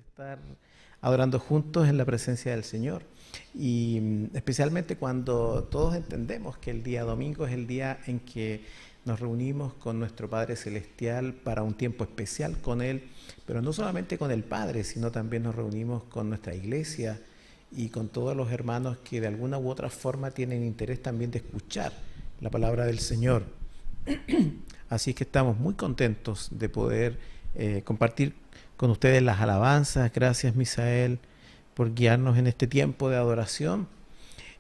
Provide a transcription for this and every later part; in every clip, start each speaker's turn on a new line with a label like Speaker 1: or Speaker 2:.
Speaker 1: estar adorando juntos en la presencia del Señor. Y especialmente cuando todos entendemos que el día domingo es el día en que nos reunimos con nuestro Padre Celestial para un tiempo especial con Él, pero no solamente con el Padre, sino también nos reunimos con nuestra iglesia y con todos los hermanos que de alguna u otra forma tienen interés también de escuchar la palabra del Señor. Así que estamos muy contentos de poder compartir con ustedes las alabanzas. Gracias, Misael, por guiarnos en este tiempo de adoración.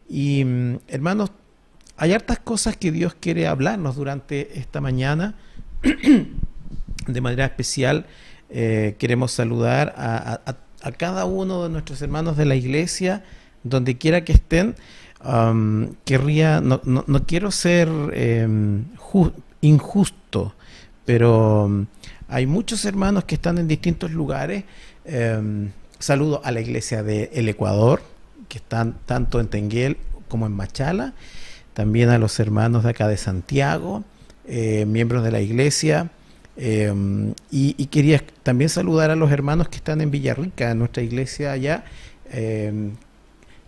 Speaker 1: Y hermanos, hay hartas cosas que Dios quiere hablarnos durante esta mañana. De manera especial, queremos saludar a cada uno de nuestros hermanos de la iglesia, donde quiera que estén. No quiero ser injusto, pero hay muchos hermanos que están en distintos lugares. Saludo a la iglesia del Ecuador, que están tanto en Tenguel como en Machala. También a los hermanos de acá de Santiago, miembros de la iglesia. Y quería también saludar a los hermanos que están en Villarrica, en nuestra iglesia allá,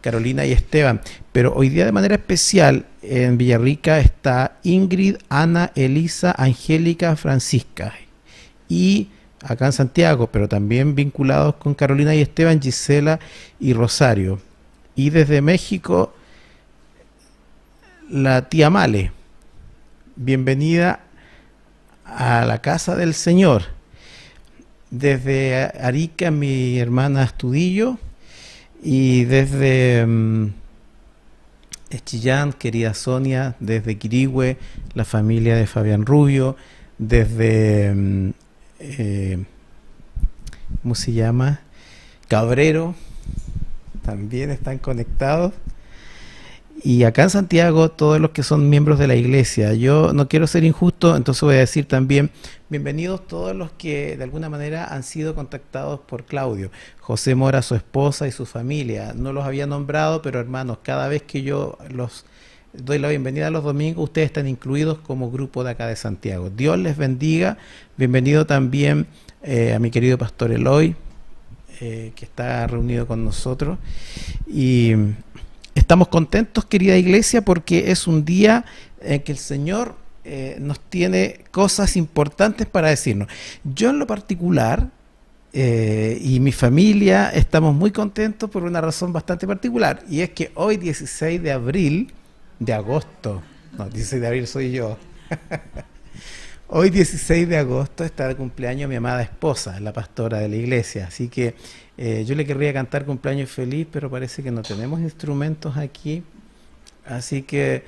Speaker 1: Carolina y Esteban. Pero hoy día de manera especial en Villarrica está Ingrid, Ana, Elisa, Angélica, Francisca. Y acá en Santiago, pero también vinculados con Carolina y Esteban, Gisela y Rosario. Y desde México, la tía Male. Bienvenida a la casa del Señor. Desde Arica, mi hermana Astudillo. Y desde Chillán, querida Sonia. Desde Quirihue, la familia de Fabián Rubio. Desde ¿cómo se llama? Cabrero, también están conectados. Y acá en Santiago, todos los que son miembros de la iglesia. Yo no quiero ser injusto, entonces voy a decir también bienvenidos todos los que de alguna manera han sido contactados por Claudio. José Mora, su esposa y su familia. No los había nombrado, pero hermanos, cada vez que yo los doy la bienvenida a los domingos, ustedes están incluidos como grupo de acá de Santiago. Dios les bendiga. Bienvenido también a mi querido pastor Eloy, que está reunido con nosotros. Y estamos contentos, querida iglesia, porque es un día en que el Señor nos tiene cosas importantes para decirnos. Yo en lo particular y mi familia estamos muy contentos por una razón bastante particular, y es que hoy 16 de agosto, no, 16 de abril soy yo. Hoy 16 de agosto está de cumpleaños mi amada esposa, la pastora de la iglesia, así que yo le querría cantar cumpleaños feliz, pero parece que no tenemos instrumentos aquí, así que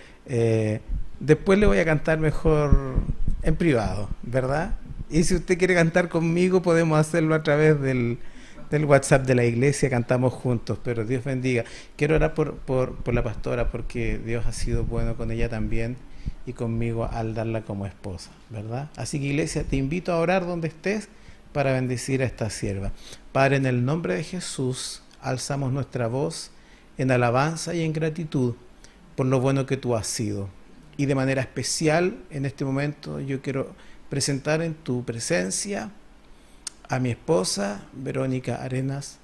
Speaker 1: después le voy a cantar mejor en privado, ¿verdad? Y si usted quiere cantar conmigo, podemos hacerlo a través del WhatsApp de la iglesia, cantamos juntos, pero Dios bendiga. Quiero orar por la pastora, porque Dios ha sido bueno con ella también y conmigo al darla como esposa, ¿verdad? Así que iglesia, te invito a orar donde estés para bendecir a esta sierva. Padre, en el nombre de Jesús, alzamos nuestra voz en alabanza y en gratitud por lo bueno que tú has sido. Y de manera especial, en este momento, yo quiero presentar en tu presencia a mi esposa, Verónica Arenas,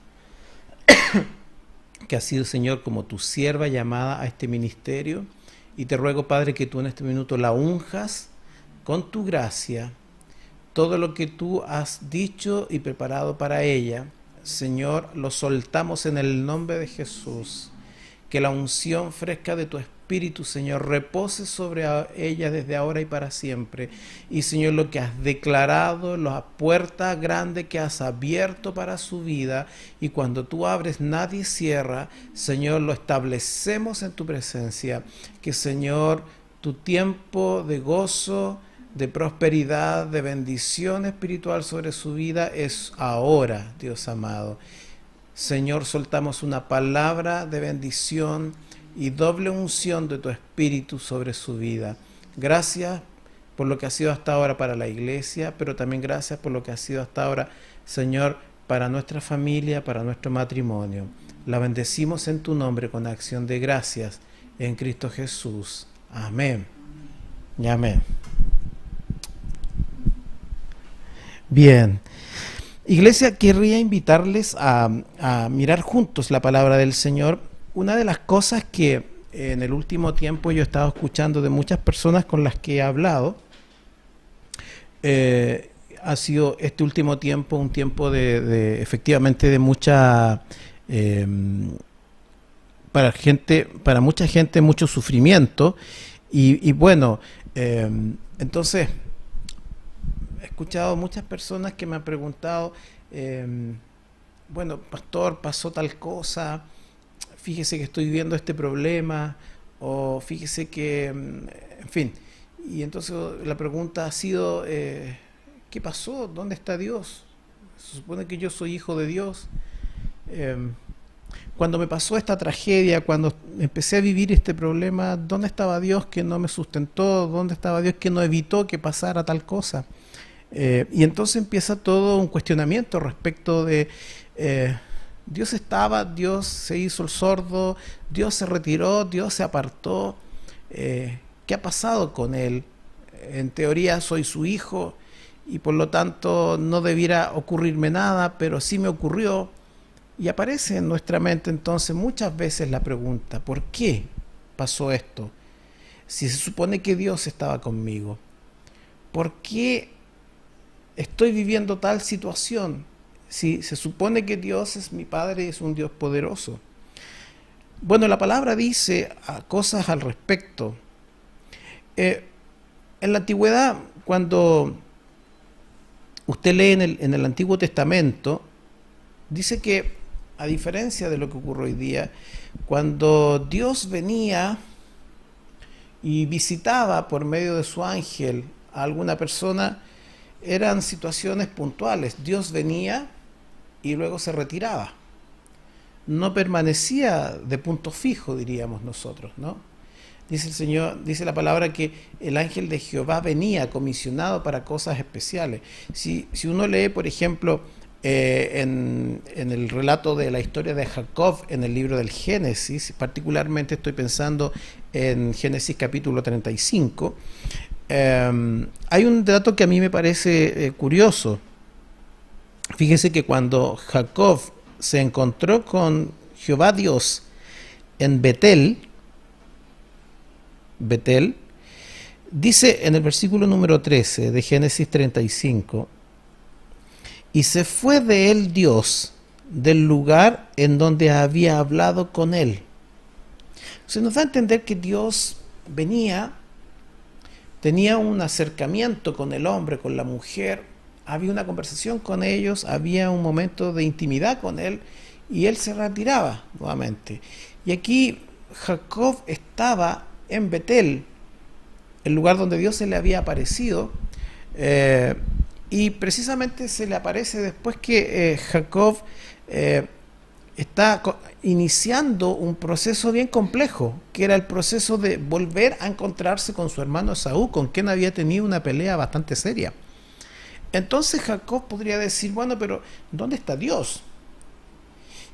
Speaker 1: que ha sido, Señor, como tu sierva llamada a este ministerio. Y te ruego, Padre, que tú en este minuto la unjas con tu gracia. Todo lo que tú has dicho y preparado para ella, Señor, lo soltamos en el nombre de Jesús. Que la unción fresca de tu Espíritu, Señor, repose sobre ella desde ahora y para siempre. Y, Señor, lo que has declarado, la puerta grande que has abierto para su vida, y cuando tú abres nadie cierra, Señor, lo establecemos en tu presencia. Que, Señor, tu tiempo de gozo, de prosperidad, de bendición espiritual sobre su vida es ahora, Dios amado. Señor, soltamos una palabra de bendición y doble unción de tu Espíritu sobre su vida. Gracias por lo que ha sido hasta ahora para la iglesia, pero también gracias por lo que ha sido hasta ahora, Señor, para nuestra familia, para nuestro matrimonio. La bendecimos en tu nombre con acción de gracias en Cristo Jesús. Amén y amén. Bien. Iglesia, querría invitarles a mirar juntos la palabra del Señor. Una de las cosas que en el último tiempo yo he estado escuchando de muchas personas con las que he hablado, ha sido este último tiempo un tiempo efectivamente de mucha, eh, para mucha gente, mucho sufrimiento. Y bueno, entonces he escuchado muchas personas que me han preguntado, eh, bueno, pastor, pasó tal cosa, fíjese que estoy viviendo este problema, o fíjese que, en fin. Y entonces la pregunta ha sido, ¿qué pasó? ¿Dónde está Dios? Se supone que yo soy hijo de Dios. Eh, Cuando me pasó esta tragedia, cuando empecé a vivir este problema, ¿dónde estaba Dios que no me sustentó? ¿Dónde estaba Dios que no evitó que pasara tal cosa? Y entonces empieza todo un cuestionamiento respecto de Dios estaba, Dios se hizo el sordo, Dios se retiró, Dios se apartó. ¿Qué ha pasado con él? En teoría soy su hijo y por lo tanto no debiera ocurrirme nada, pero sí me ocurrió. Y aparece en nuestra mente entonces muchas veces la pregunta, ¿por qué pasó esto? Si se supone que Dios estaba conmigo, ¿por qué estoy viviendo tal situación? Si se supone que Dios es mi Padre y es un Dios poderoso. Bueno, la palabra dice cosas al respecto. En la antigüedad, cuando usted lee en el Antiguo Testamento, dice que, a diferencia de lo que ocurre hoy día, cuando Dios venía y visitaba por medio de su ángel a alguna persona, eran situaciones puntuales. Dios venía y luego se retiraba. No permanecía de punto fijo, diríamos nosotros, ¿no? Dice el Señor, dice la palabra que el ángel de Jehová venía comisionado para cosas especiales. Si uno lee, por ejemplo, en el relato de la historia de Jacob en el libro del Génesis, particularmente estoy pensando en Génesis capítulo 35, hay un dato que a mí me parece curioso. Fíjese que cuando Jacob se encontró con Jehová Dios en Betel, dice en el versículo número 13 de Génesis 35, y se fue de él Dios del lugar en donde había hablado con él. Se nos da a entender que Dios venía, tenía un acercamiento con el hombre, con la mujer, había una conversación con ellos, había un momento de intimidad con él y él se retiraba nuevamente. Y aquí Jacob estaba en Betel, el lugar donde Dios se le había aparecido, y precisamente se le aparece después que Jacob está iniciando un proceso bien complejo, que era el proceso de volver a encontrarse con su hermano Esaú, con quien había tenido una pelea bastante seria. Entonces Jacob podría decir, bueno, pero ¿dónde está Dios?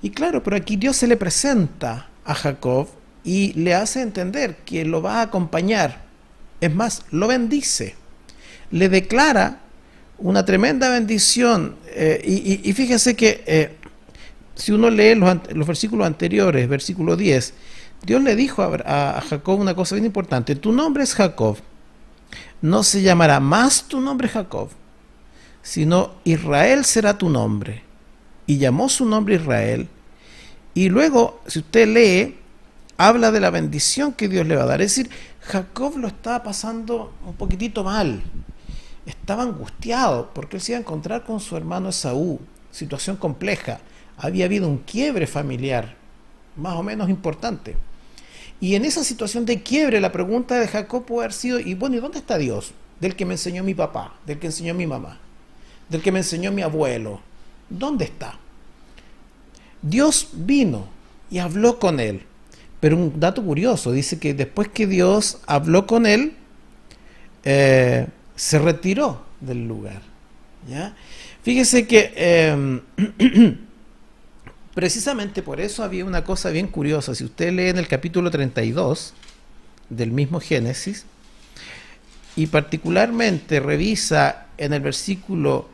Speaker 1: Y claro, pero aquí Dios se le presenta a Jacob y le hace entender que lo va a acompañar. Es más, lo bendice, le declara una tremenda bendición. Y fíjese que si uno lee los versículos anteriores, versículo 10, Dios le dijo a Jacob una cosa bien importante: tu nombre es Jacob, no se llamará más tu nombre Jacob, sino Israel será tu nombre. Y llamó su nombre Israel. Y luego, si usted lee, habla de la bendición que Dios le va a dar. Es decir, Jacob lo estaba pasando un poquitito mal, estaba angustiado porque él se iba a encontrar con su hermano Esaú, situación compleja, había habido un quiebre familiar más o menos importante, y en esa situación de quiebre la pregunta de Jacob puede haber sido, y bueno, ¿y dónde está Dios? Del que me enseñó mi papá, del que enseñó mi mamá, del que me enseñó mi abuelo, ¿dónde está? Dios vino y habló con él, pero un dato curioso, dice que después que Dios habló con él, se retiró del lugar, ¿ya? Fíjese que precisamente por eso había una cosa bien curiosa. Si usted lee en el capítulo 32 del mismo Génesis, y particularmente revisa en el versículo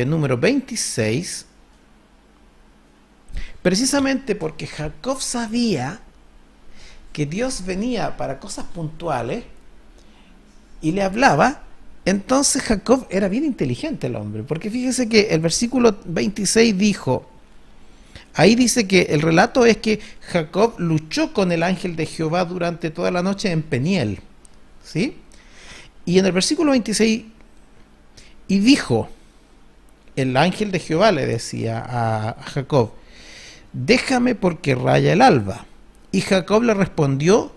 Speaker 1: número 26, precisamente porque Jacob sabía que Dios venía para cosas puntuales y le hablaba. Entonces Jacob era bien inteligente el hombre, porque fíjese que el versículo 26 dijo, ahí dice que el relato es que Jacob luchó con el ángel de Jehová durante toda la noche en Peniel, ¿sí? Y en el versículo 26, y dijo, el ángel de Jehová le decía a Jacob, déjame porque raya el alba. Y Jacob le respondió,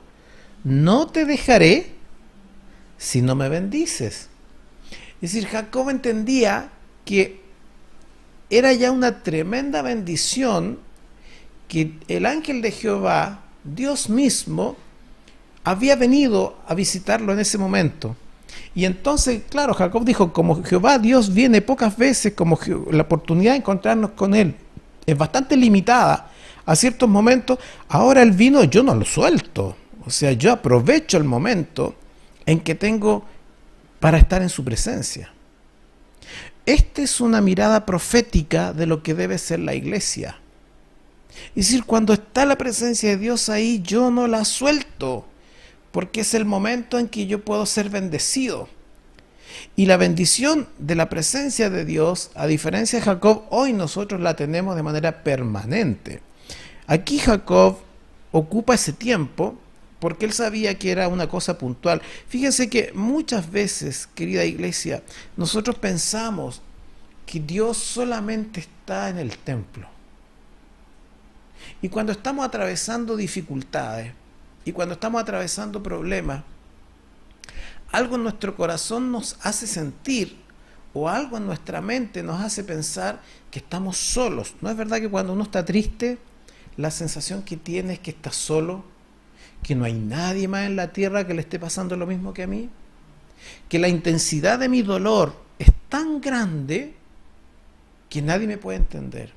Speaker 1: no te dejaré si no me bendices. Es decir, Jacob entendía que era ya una tremenda bendición que el ángel de Jehová, Dios mismo, había venido a visitarlo en ese momento. Y entonces, claro, Jacob dijo, como Jehová Dios viene pocas veces, como la oportunidad de encontrarnos con Él es bastante limitada a ciertos momentos, ahora Él vino, yo no lo suelto. O sea, yo aprovecho el momento en que tengo para estar en su presencia. Esta es una mirada profética de lo que debe ser la iglesia. Es decir, cuando está la presencia de Dios ahí, yo no la suelto, porque es el momento en que yo puedo ser bendecido. Y la bendición de la presencia de Dios, a diferencia de Jacob, hoy nosotros la tenemos de manera permanente. Aquí Jacob ocupa ese tiempo porque él sabía que era una cosa puntual. Fíjense que muchas veces, querida iglesia, nosotros pensamos que Dios solamente está en el templo. Y cuando estamos atravesando dificultades, y cuando estamos atravesando problemas, algo en nuestro corazón nos hace sentir, o algo en nuestra mente nos hace pensar que estamos solos. ¿No es verdad que cuando uno está triste, la sensación que tiene es que está solo? Que no hay nadie más en la tierra que le esté pasando lo mismo que a mí, que la intensidad de mi dolor es tan grande que nadie me puede entender.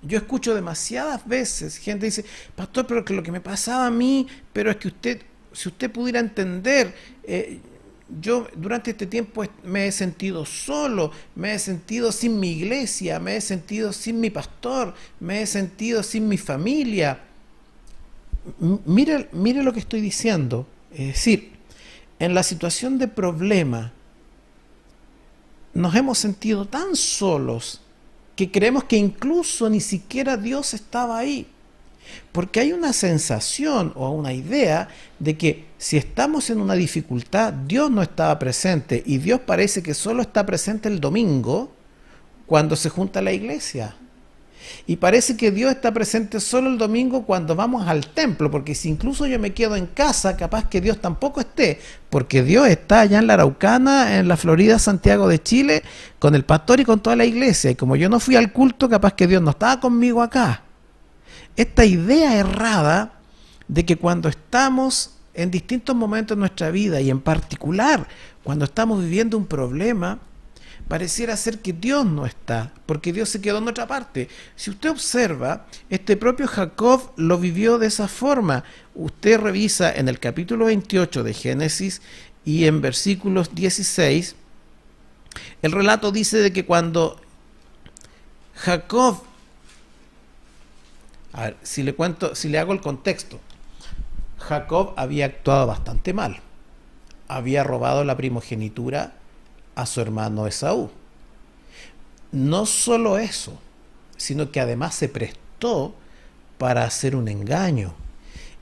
Speaker 1: Yo escucho demasiadas veces gente dice, pastor, pero que lo que me pasaba a mí, pero es que usted, si usted pudiera entender, yo durante este tiempo me he sentido solo, me he sentido sin mi iglesia, me he sentido sin mi pastor, me he sentido sin mi familia. Mire lo que estoy diciendo. Es decir, en la situación de problema nos hemos sentido tan solos que creemos que incluso ni siquiera Dios estaba ahí. Porque hay una sensación o una idea de que si estamos en una dificultad, Dios no estaba presente, y Dios parece que solo está presente el domingo cuando se junta la iglesia. Y parece que Dios está presente solo el domingo cuando vamos al templo, porque si incluso yo me quedo en casa, capaz que Dios tampoco esté, porque Dios está allá en la Araucana, en la Florida, Santiago de Chile, con el pastor y con toda la iglesia, y como yo no fui al culto, capaz que Dios no estaba conmigo acá. Esta idea errada de que cuando estamos en distintos momentos de nuestra vida, y en particular cuando estamos viviendo un problema, pareciera ser que Dios no está, porque Dios se quedó en otra parte. Si usted observa, este propio Jacob lo vivió de esa forma. Usted revisa en el capítulo 28 de Génesis y en versículos 16, el relato dice de que cuando Jacob, a ver, si le hago el contexto, Jacob había actuado bastante mal. Había robado la primogenitura a su hermano Esaú. No solo eso, sino que además se prestó para hacer un engaño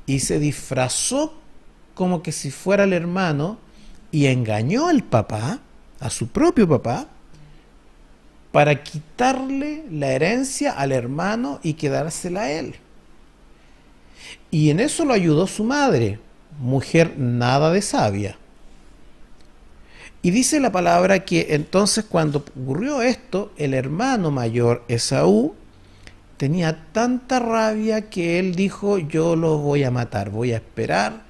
Speaker 1: y se disfrazó como que si fuera el hermano y engañó al papá, a su propio papá, para quitarle la herencia al hermano y quedársela a él. Y en eso lo ayudó su madre, mujer nada de sabia. Y dice la palabra que entonces cuando ocurrió esto, el hermano mayor, Esaú, tenía tanta rabia que él dijo, yo lo voy a matar, voy a esperar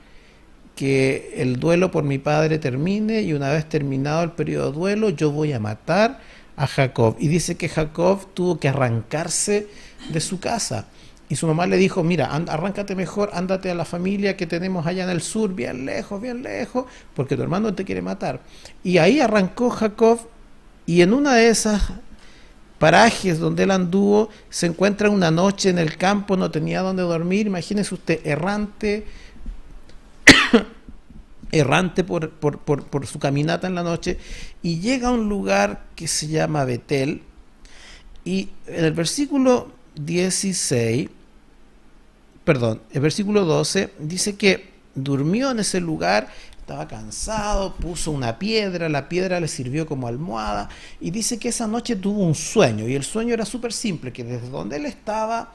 Speaker 1: que el duelo por mi padre termine, y una vez terminado el periodo de duelo, yo voy a matar a Jacob. Y dice que Jacob tuvo que arrancarse de su casa. Y su mamá le dijo, mira, arráncate mejor, ándate a la familia que tenemos allá en el sur, bien lejos, porque tu hermano te quiere matar. Y ahí arrancó Jacob, y en una de esas parajes donde él anduvo, se encuentra una noche en el campo, no tenía dónde dormir, imagínese usted, errante por su caminata en la noche, y llega a un lugar que se llama Betel, y en el versículo 16, perdón, el versículo 12 dice que durmió en ese lugar, estaba cansado, puso una piedra, la piedra le sirvió como almohada, y dice que esa noche tuvo un sueño, y el sueño era súper simple, que desde donde él estaba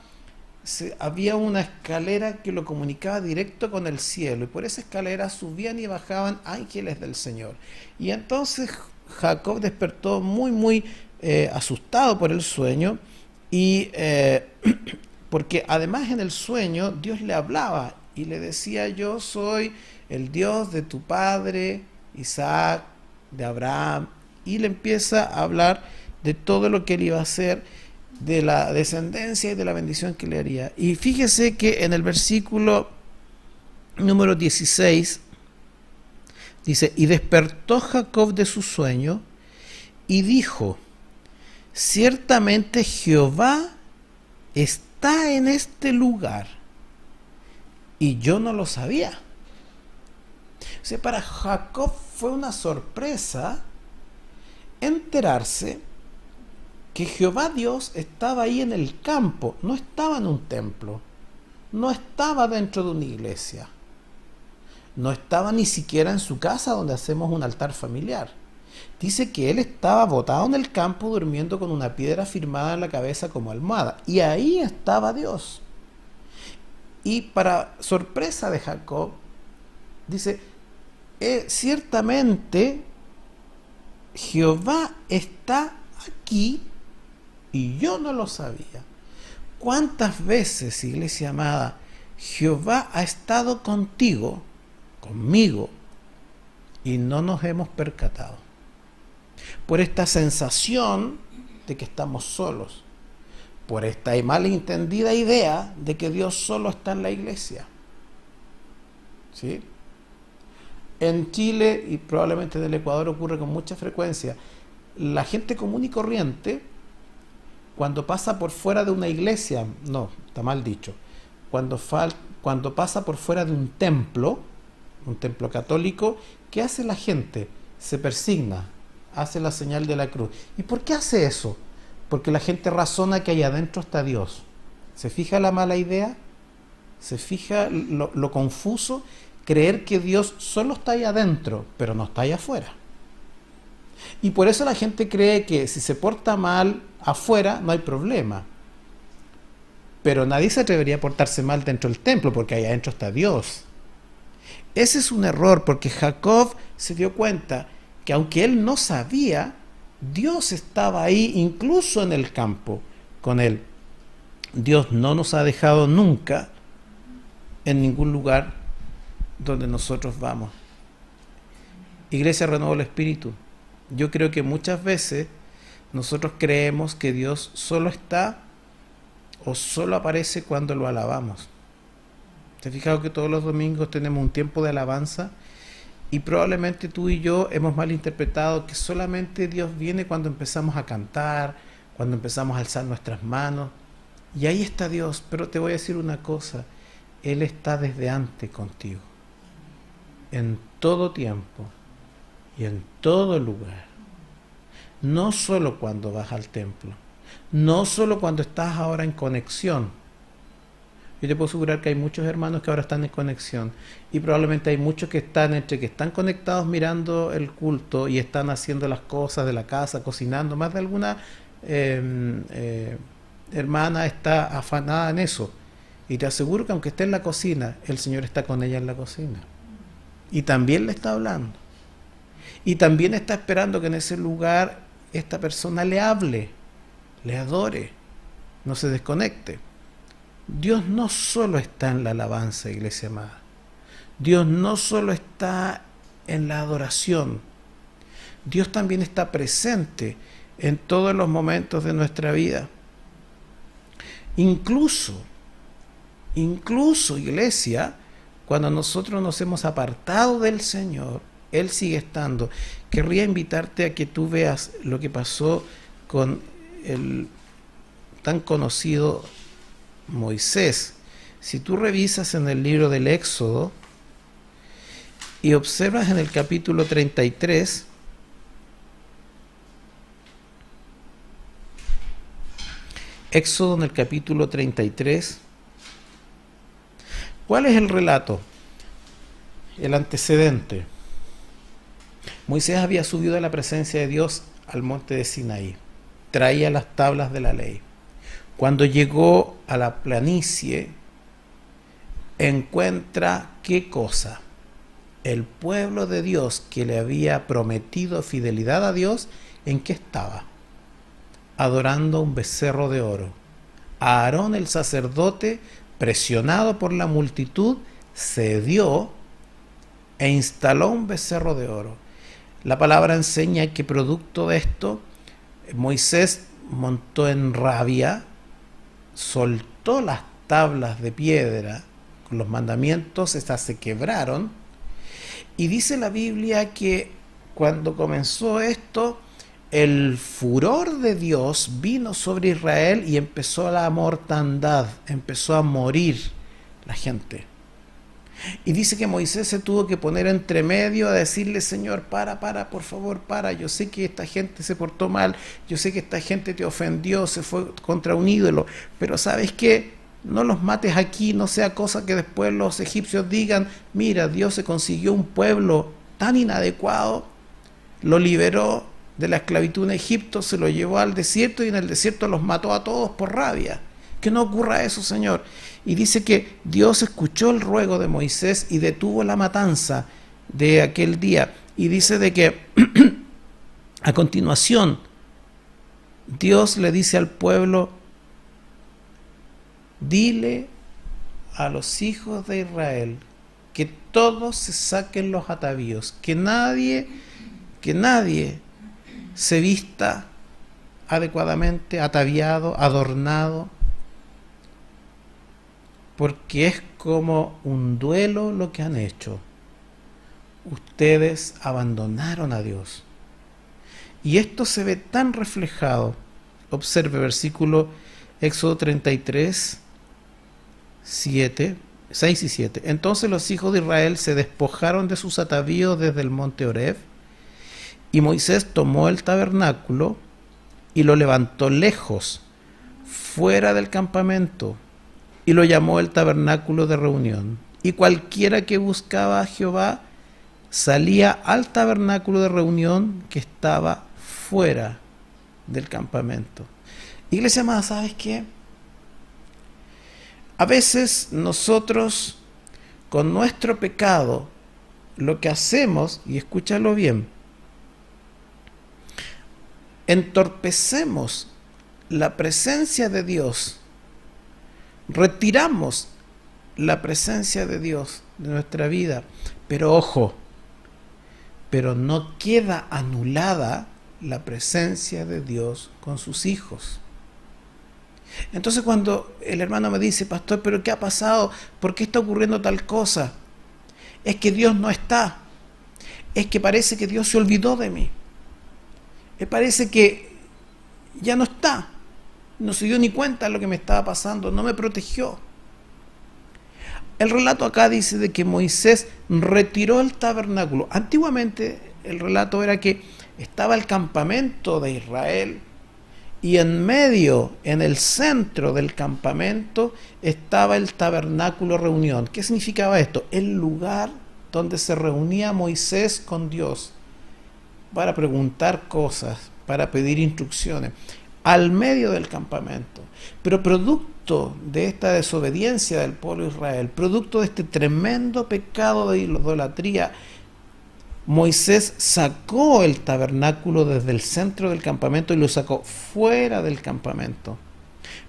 Speaker 1: había una escalera que lo comunicaba directo con el cielo, y por esa escalera subían y bajaban ángeles del Señor. Y entonces Jacob despertó muy asustado por el sueño, y porque además en el sueño Dios le hablaba y le decía: yo soy el Dios de tu padre Isaac, de Abraham, y le empieza a hablar de todo lo que él iba a hacer, de la descendencia y de la bendición que le haría. Y fíjese que en el versículo número 16 dice: y despertó Jacob de su sueño y dijo: ciertamente Jehová está en este lugar, y yo no lo sabía. O sea, para Jacob fue una sorpresa enterarse que Jehová Dios estaba ahí en el campo, no estaba en un templo, no estaba dentro de una iglesia, no estaba ni siquiera en su casa donde hacemos un altar familiar. Dice que él estaba botado en el campo durmiendo con una piedra firmada en la cabeza como almohada, y ahí estaba Dios. Y para sorpresa de Jacob, dice: ciertamente Jehová está aquí y yo no lo sabía. ¿Cuántas veces, iglesia amada, Jehová ha estado contigo, conmigo, y no nos hemos percatado? Por esta sensación de que estamos solos, por esta malentendida idea de que Dios solo está en la iglesia. ¿Sí? En Chile y probablemente en el Ecuador ocurre con mucha frecuencia. La gente común y corriente, cuando pasa por fuera de una iglesia, no, está mal dicho, cuando pasa por fuera de un templo católico, ¿qué hace la gente? Se persigna, hace la señal de la cruz. ¿Y por qué hace eso? Porque la gente razona que ahí adentro está Dios. ¿Se fija la mala idea? ¿Se fija lo confuso? Creer que Dios solo está ahí adentro, pero no está ahí afuera. Y por eso la gente cree que si se porta mal afuera, no hay problema. Pero nadie se atrevería a portarse mal dentro del templo, porque ahí adentro está Dios. Ese es un error, porque Jacob se dio cuenta que aunque él no sabía, Dios estaba ahí, incluso en el campo, con él. Dios no nos ha dejado nunca en ningún lugar donde nosotros vamos. Iglesia Renuevo del Espíritu, yo creo que muchas veces nosotros creemos que Dios solo está o solo aparece cuando lo alabamos. ¿Te has fijado que todos los domingos tenemos un tiempo de alabanza? Y probablemente tú y yo hemos malinterpretado que solamente Dios viene cuando empezamos a cantar, cuando empezamos a alzar nuestras manos. Y ahí está Dios, pero te voy a decir una cosa: Él está desde antes contigo, en todo tiempo y en todo lugar. No solo cuando vas al templo, no solo cuando estás ahora en conexión. Yo te puedo asegurar que hay muchos hermanos que ahora están en conexión, y probablemente hay muchos que están entre que están conectados mirando el culto y están haciendo las cosas de la casa, cocinando. Más de alguna hermana está afanada en eso, y te aseguro que aunque esté en la cocina, el Señor está con ella en la cocina y también le está hablando, y también está esperando que en ese lugar esta persona le hable, le adore, no se desconecte. Dios no solo está en la alabanza, iglesia amada. Dios no solo está en la adoración. Dios también está presente en todos los momentos de nuestra vida. Incluso, iglesia, cuando nosotros nos hemos apartado del Señor, Él sigue estando. Querría invitarte a que tú veas lo que pasó con el tan conocido Moisés. Si tú revisas en el libro del Éxodo y observas en el capítulo 33, Éxodo en el capítulo 33, ¿cuál es el relato? El antecedente. Moisés había subido a la presencia de Dios al monte de Sinaí. Traía las tablas de la ley. Cuando llegó a la planicie, encuentra ¿qué cosa? El pueblo de Dios que le había prometido fidelidad a Dios, ¿en qué estaba? Adorando un becerro de oro. Aarón el sacerdote, presionado por la multitud, cedió e instaló un becerro de oro. La palabra enseña que producto de esto, Moisés montó en rabia, soltó las tablas de piedra con los mandamientos, estas se quebraron, y dice la Biblia que cuando comenzó esto, el furor de Dios vino sobre Israel y empezó la mortandad, empezó a morir la gente. Y dice que Moisés se tuvo que poner entre medio a decirle: Señor, para, por favor, para. Yo sé que esta gente se portó mal, yo sé que esta gente te ofendió, se fue contra un ídolo, pero ¿sabes qué? No los mates aquí, no sea cosa que después los egipcios digan: mira, Dios se consiguió un pueblo tan inadecuado, lo liberó de la esclavitud en Egipto, se lo llevó al desierto y en el desierto los mató a todos por rabia. Que no ocurra eso, Señor. Y dice que Dios escuchó el ruego de Moisés y detuvo la matanza de aquel día. Y dice de que a continuación Dios le dice al pueblo: dile a los hijos de Israel que todos se saquen los atavíos, que nadie se vista adecuadamente, ataviado, adornado, porque es como un duelo lo que han hecho. Ustedes abandonaron a Dios. Y esto se ve tan reflejado. Observe versículo Éxodo 33, 6 y 7. Entonces los hijos de Israel se despojaron de sus atavíos desde el monte Horeb, y Moisés tomó el tabernáculo y lo levantó lejos, fuera del campamento, y lo llamó el tabernáculo de reunión. Y cualquiera que buscaba a Jehová salía al tabernáculo de reunión que estaba fuera del campamento. Iglesia amada, ¿sabes qué? A veces nosotros, con nuestro pecado, lo que hacemos, y escúchalo bien, entorpecemos la presencia de Dios, retiramos la presencia de Dios de nuestra vida, pero ojo, pero no queda anulada la presencia de Dios con sus hijos. Entonces cuando el hermano me dice: pastor, ¿pero qué ha pasado? ¿Por qué está ocurriendo tal cosa? Es que Dios no está. Es que parece que Dios se olvidó de mí. Me parece que ya no está. No se dio ni cuenta de lo que me estaba pasando. No me protegió. El relato acá dice de que Moisés retiró el tabernáculo. Antiguamente el relato era que estaba el campamento de Israel, y en medio, en el centro del campamento, estaba el tabernáculo reunión. ¿Qué significaba esto? El lugar donde se reunía Moisés con Dios para preguntar cosas, para pedir instrucciones, al medio del campamento. Pero producto de esta desobediencia del pueblo de Israel, producto de este tremendo pecado de idolatría, Moisés sacó el tabernáculo desde el centro del campamento y lo sacó fuera del campamento.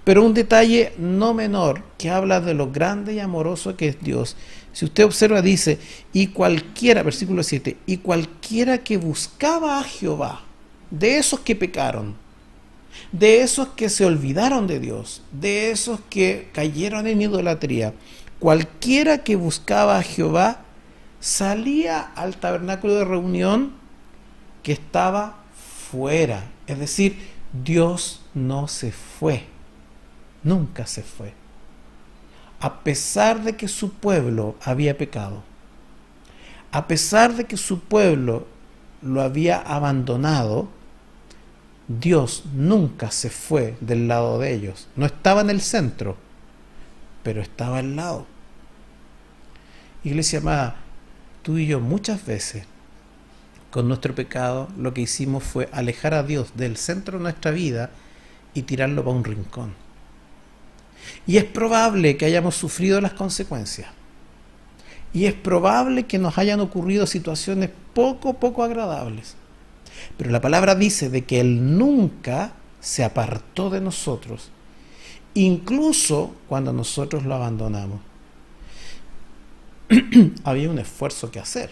Speaker 1: Pero un detalle no menor que habla de lo grande y amoroso que es Dios. Si usted observa, dice: y cualquiera, versículo 7, y cualquiera que buscaba a Jehová, de esos que pecaron, de esos que se olvidaron de Dios, de esos que cayeron en idolatría, cualquiera que buscaba a Jehová salía al tabernáculo de reunión que estaba fuera. Es decir, Dios no se fue, nunca se fue. A pesar de que su pueblo había pecado, a pesar de que su pueblo lo había abandonado, Dios nunca se fue del lado de ellos. No estaba en el centro, pero estaba al lado. Iglesia amada, tú y yo muchas veces, con nuestro pecado, lo que hicimos fue alejar a Dios del centro de nuestra vida y tirarlo para un rincón. Y es probable que hayamos sufrido las consecuencias. Y es probable que nos hayan ocurrido situaciones poco agradables. Pero la palabra dice de que Él nunca se apartó de nosotros, incluso cuando nosotros lo abandonamos. Había un esfuerzo que hacer.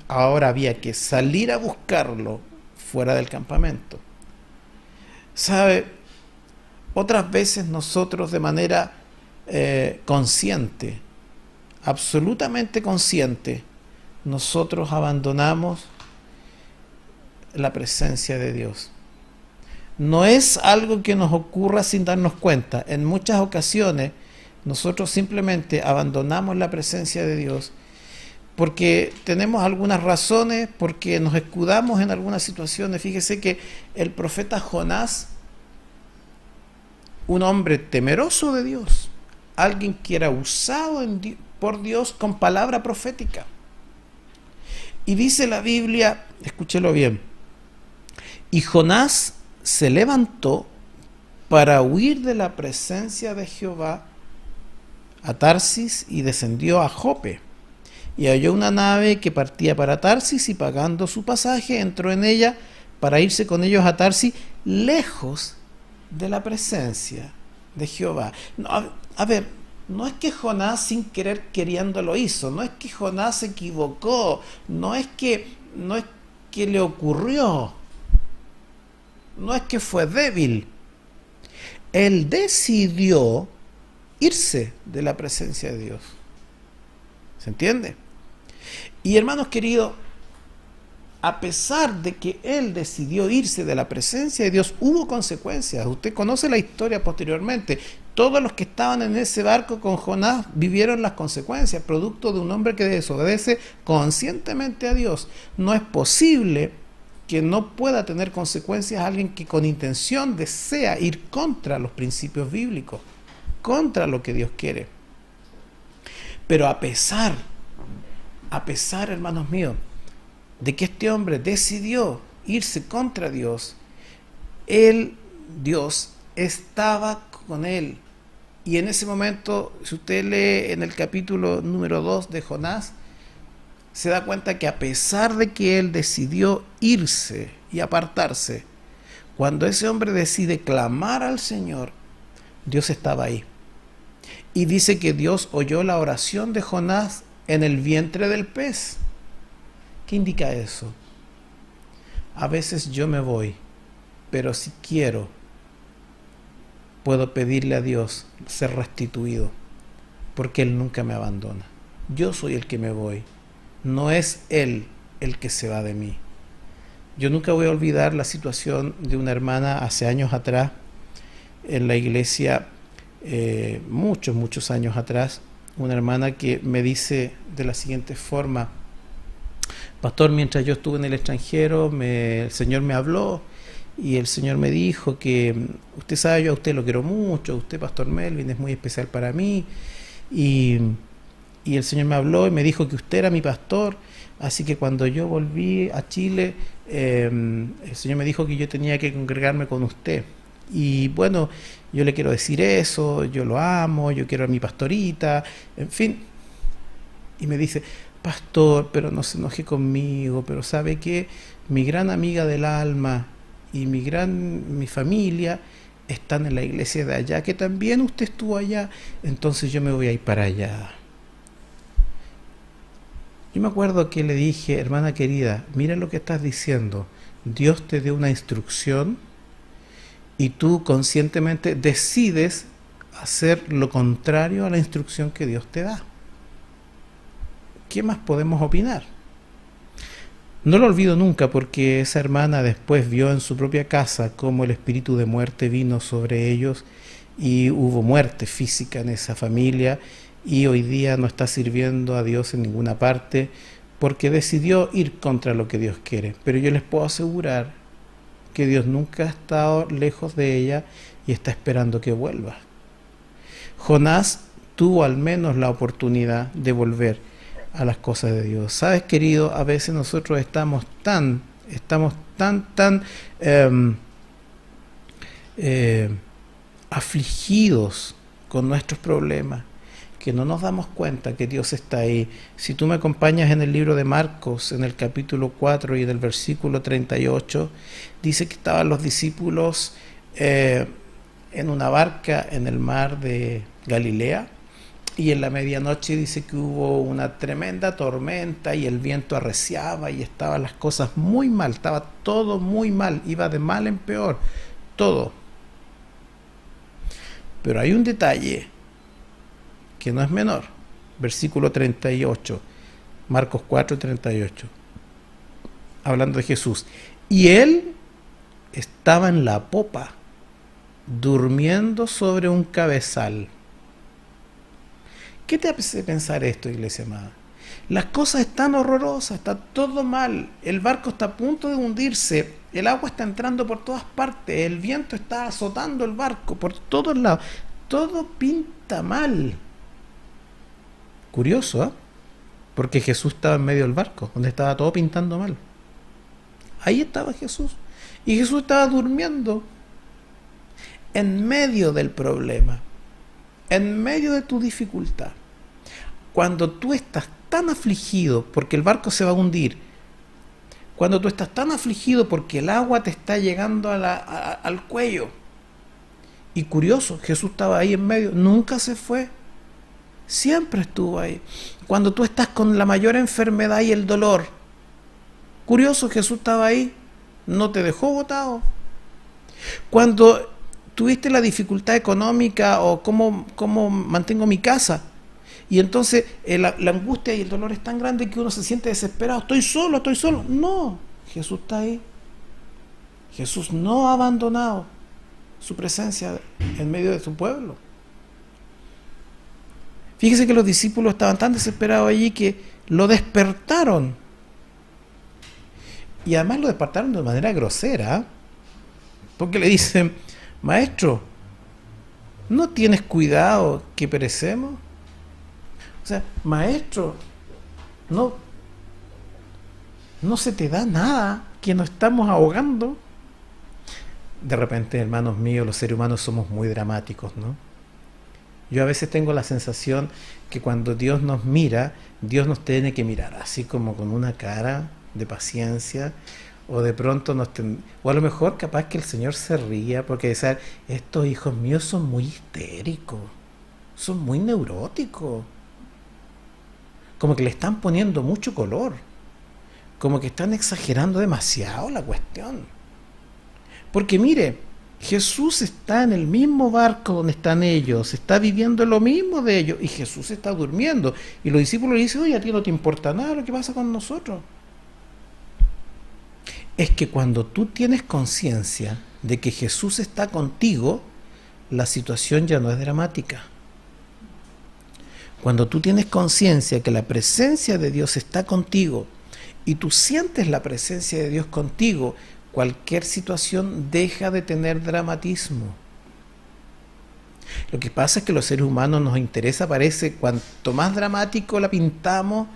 Speaker 1: Ahora había que salir a buscarlo fuera del campamento. ¿Sabe? Otras veces nosotros de manera consciente, absolutamente consciente, nosotros abandonamos la presencia de Dios. No es algo que nos ocurra sin darnos cuenta. En muchas ocasiones nosotros simplemente abandonamos la presencia de Dios porque tenemos algunas razones, porque nos escudamos en algunas situaciones. Fíjese que el profeta Jonás, un hombre temeroso de Dios, alguien que era usado por Dios con palabra profética. Y dice la Biblia, escúchelo bien, y Jonás se levantó para huir de la presencia de Jehová a Tarsis y descendió a Jope. Y halló una nave que partía para Tarsis y pagando su pasaje entró en ella para irse con ellos a Tarsis, lejos de la presencia de Jehová. No, a ver, no es que Jonás sin querer queriendo lo hizo, no es que Jonás se equivocó, no es que le ocurrió, no es que fue débil. Él decidió irse de la presencia de Dios. ¿Se entiende? Y hermanos queridos, a pesar de que él decidió irse de la presencia de Dios, hubo consecuencias. Usted conoce la historia posteriormente. Todos los que estaban en ese barco con Jonás vivieron las consecuencias, producto de un hombre que desobedece conscientemente a Dios. No es posible que no pueda tener consecuencias alguien que con intención desea ir contra los principios bíblicos, contra lo que Dios quiere. Pero a pesar, hermanos míos, de que este hombre decidió irse contra Dios, Dios estaba con él. Y en ese momento, si usted lee en el capítulo número 2 de Jonás, se da cuenta que a pesar de que él decidió irse y apartarse, cuando ese hombre decide clamar al Señor, Dios estaba ahí. Y dice que Dios oyó la oración de Jonás en el vientre del pez. ¿Qué indica eso? A veces yo me voy, pero si quiero, puedo pedirle a Dios ser restituido, porque Él nunca me abandona. Yo soy el que me voy, no es Él el que se va de mí. Yo nunca voy a olvidar la situación de una hermana hace años atrás, en la iglesia, muchos años atrás, una hermana que me dice de la siguiente forma: pastor, mientras yo estuve en el extranjero, el Señor me habló y el Señor me dijo que usted sabe, yo a usted lo quiero mucho, usted, pastor Melvin, es muy especial para mí, y el Señor me habló y me dijo que usted era mi pastor, así que cuando yo volví a Chile, el Señor me dijo que yo tenía que congregarme con usted. Y bueno, yo le quiero decir eso, yo lo amo, yo quiero a mi pastorita, en fin. Y me dice: pastor, pero no se enoje conmigo, pero ¿sabe qué? Mi gran amiga del alma y mi familia están en la iglesia de allá, que también usted estuvo allá, entonces yo me voy a ir para allá. Yo me acuerdo que le dije: hermana querida, mira lo que estás diciendo, Dios te dio una instrucción y tú conscientemente decides hacer lo contrario a la instrucción que Dios te da. ¿Qué más podemos opinar? No lo olvido nunca porque esa hermana después vio en su propia casa cómo el espíritu de muerte vino sobre ellos y hubo muerte física en esa familia y hoy día no está sirviendo a Dios en ninguna parte porque decidió ir contra lo que Dios quiere. Pero yo les puedo asegurar que Dios nunca ha estado lejos de ella y está esperando que vuelva. Jonás tuvo al menos la oportunidad de volver a las cosas de Dios. Sabes, querido, a veces nosotros estamos tan eh, eh, afligidos con nuestros problemas que no nos damos cuenta que Dios está ahí. Si tú me acompañas en el libro de Marcos, en el capítulo 4 y del versículo 38, dice que estaban los discípulos en una barca en el mar de Galilea, y en la medianoche dice que hubo una tremenda tormenta y el viento arreciaba y estaban las cosas muy mal, estaba todo muy mal, iba de mal en peor, todo. Pero hay un detalle que no es menor. Versículo 38, Marcos 4, 38, hablando de Jesús. Y él estaba en la popa, durmiendo sobre un cabezal. ¿Qué te hace pensar esto, iglesia amada? Las cosas están horrorosas, está todo mal, el barco está a punto de hundirse, el agua está entrando por todas partes, el viento está azotando el barco por todos lados, todo pinta mal. Curioso, ¿eh? Porque Jesús estaba en medio del barco, donde estaba todo pintando mal. Ahí estaba Jesús, y Jesús estaba durmiendo en medio del problema, en medio de tu dificultad. Cuando tú estás tan afligido porque el barco se va a hundir, cuando tú estás tan afligido porque el agua te está llegando al cuello, y curioso, Jesús estaba ahí en medio, nunca se fue, siempre estuvo ahí. Cuando tú estás con la mayor enfermedad y el dolor, curioso, Jesús estaba ahí, no te dejó botado. Cuando tuviste la dificultad económica o cómo mantengo mi casa, y entonces la angustia y el dolor es tan grande que uno se siente desesperado, estoy solo. No, Jesús está ahí. Jesús no ha abandonado su presencia en medio de su pueblo. Fíjese que los discípulos estaban tan desesperados allí que lo despertaron. Y además lo despertaron de manera grosera, porque le dicen: maestro, ¿no tienes cuidado que perecemos? O sea, maestro, no se te da nada, que nos estamos ahogando. De repente, hermanos míos, los seres humanos somos muy dramáticos, ¿no? Yo a veces tengo la sensación que cuando Dios nos mira, Dios nos tiene que mirar así como con una cara de paciencia, o de pronto o a lo mejor capaz que el Señor se ría porque dice: estos hijos míos son muy histéricos, son muy neuróticos, como que le están poniendo mucho color, como que están exagerando demasiado la cuestión. Porque mire, Jesús está en el mismo barco donde están ellos, está viviendo lo mismo de ellos, y Jesús está durmiendo, y los discípulos le dicen: oye, a ti no te importa nada lo que pasa con nosotros. Es que cuando tú tienes conciencia de que Jesús está contigo, la situación ya no es dramática. Cuando tú tienes conciencia que la presencia de Dios está contigo y tú sientes la presencia de Dios contigo, cualquier situación deja de tener dramatismo. Lo que pasa es que los seres humanos nos interesa, parece, cuanto más dramático la pintamos,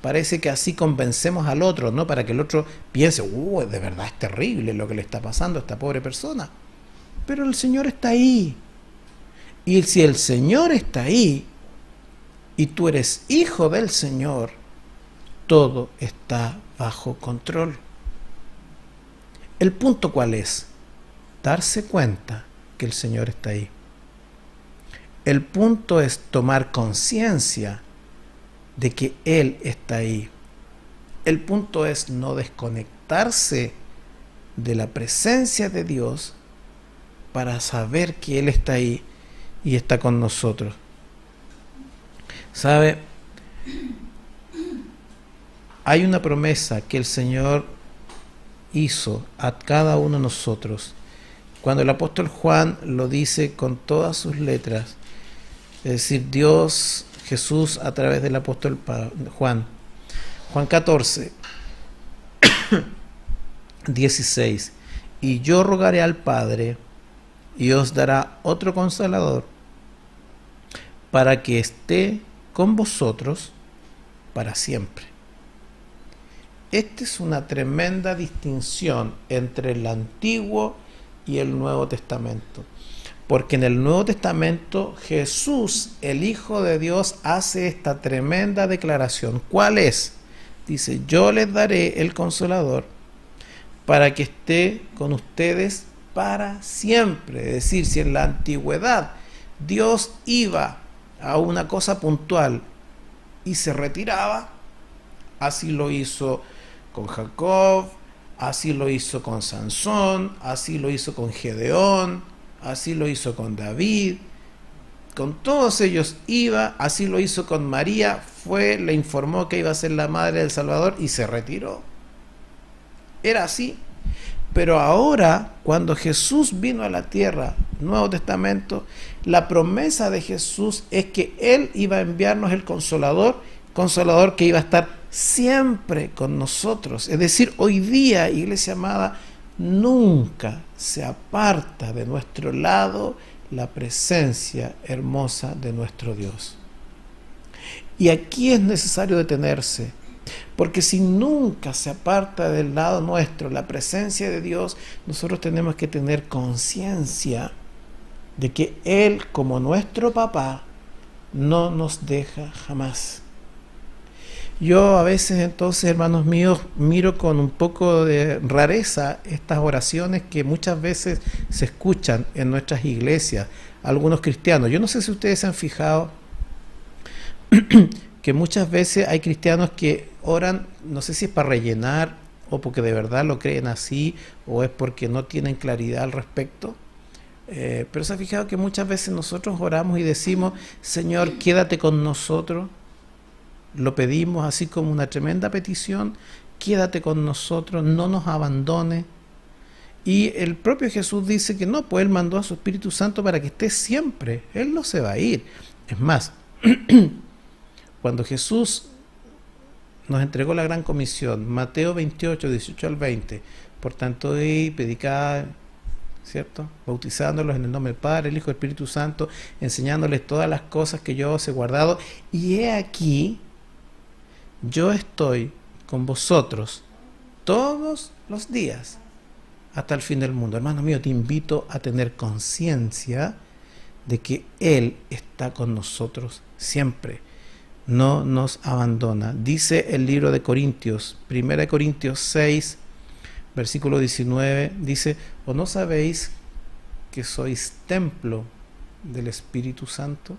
Speaker 1: parece que así convencemos al otro, ¿no? Para que el otro piense: de verdad es terrible lo que le está pasando a esta pobre persona. Pero el Señor está ahí. Y si el Señor está ahí, y tú eres hijo del Señor, todo está bajo control. El punto, ¿cuál es? Darse cuenta que el Señor está ahí. El punto es tomar conciencia de que Él está ahí. El punto es no desconectarse de la presencia de Dios para saber que Él está ahí y está con nosotros. ¿Sabe? hay una promesa que el Señor hizo a cada uno de nosotros. Cuando el apóstol Juan lo dice con todas sus letras, es decir, Dios, Jesús a través del apóstol Juan. Juan 14, 16. Y yo rogaré al Padre y os dará otro consolador para que esté con vosotros para siempre. Esta es una tremenda distinción entre el Antiguo y el Nuevo Testamento. Porque en el Nuevo Testamento Jesús, el Hijo de Dios, hace esta tremenda declaración. ¿Cuál es? Dice, yo les daré el Consolador para que esté con ustedes para siempre. Es decir, si en la antigüedad Dios iba a una cosa puntual y se retiraba, así lo hizo con Jacob, así lo hizo con Sansón, así lo hizo con Gedeón, así lo hizo con David, con todos ellos iba, así lo hizo con María, le informó que iba a ser la madre del Salvador y se retiró. Era así. Pero ahora, cuando Jesús vino a la tierra, Nuevo Testamento, la promesa de Jesús es que Él iba a enviarnos el Consolador que iba a estar siempre con nosotros. Es decir, hoy día, iglesia amada, nunca se aparta de nuestro lado la presencia hermosa de nuestro Dios. Y aquí es necesario detenerse, porque si nunca se aparta del lado nuestro la presencia de Dios, nosotros tenemos que tener conciencia de que Él, como nuestro papá, no nos deja jamás. Yo a veces entonces, hermanos míos, miro con un poco de rareza estas oraciones que muchas veces se escuchan en nuestras iglesias, algunos cristianos. Yo no sé si ustedes se han fijado que muchas veces hay cristianos que oran, no sé si es para rellenar o porque de verdad lo creen así o es porque no tienen claridad al respecto. Pero se ha fijado que muchas veces nosotros oramos y decimos, Señor, quédate con nosotros. Lo pedimos así como una tremenda petición, quédate con nosotros, no nos abandones. Y el propio Jesús dice que no, pues Él mandó a su Espíritu Santo para que esté siempre, Él no se va a ir. Es más, cuando Jesús nos entregó la gran comisión, Mateo 28, 18 al 20, por tanto, predicad, ¿cierto? Bautizándolos en el nombre del Padre, el Hijo y el Espíritu Santo, enseñándoles todas las cosas que yo os he guardado. Y he aquí, yo estoy con vosotros todos los días hasta el fin del mundo. Hermano mío, te invito a tener conciencia de que Él está con nosotros siempre. No nos abandona. Dice el libro de Corintios, 1 Corintios 6, versículo 19, dice, ¿o no sabéis que sois templo del Espíritu Santo?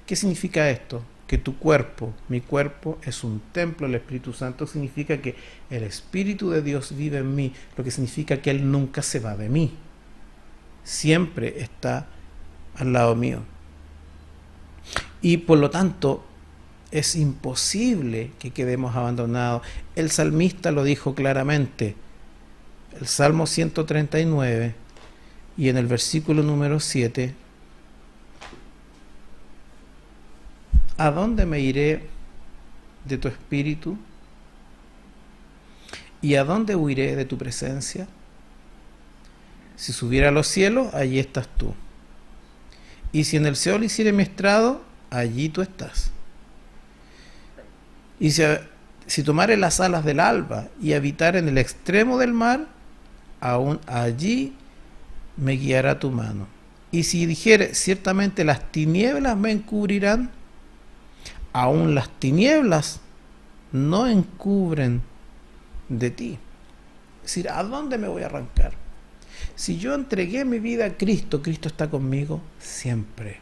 Speaker 1: ¿Qué significa esto? Que tu cuerpo, mi cuerpo, es un templo del Espíritu Santo. Significa que el Espíritu de Dios vive en mí, lo que significa que Él nunca se va de mí. Siempre está al lado mío. Y por lo tanto, es imposible que quedemos abandonados. El salmista lo dijo claramente. El Salmo 139 y en el versículo número 7, ¿a dónde me iré de tu espíritu? ¿Y a dónde huiré de tu presencia? Si subiera a los cielos, allí estás tú. Y si en el Seol hiciere mi estrado, allí tú estás. Y si tomare las alas del alba y habitar en el extremo del mar, aún allí me guiará tu mano. Y si dijere, ciertamente las tinieblas me encubrirán, aún las tinieblas no encubren de ti. Es decir, ¿a dónde me voy a arrancar? Si yo entregué mi vida a Cristo, Cristo está conmigo siempre.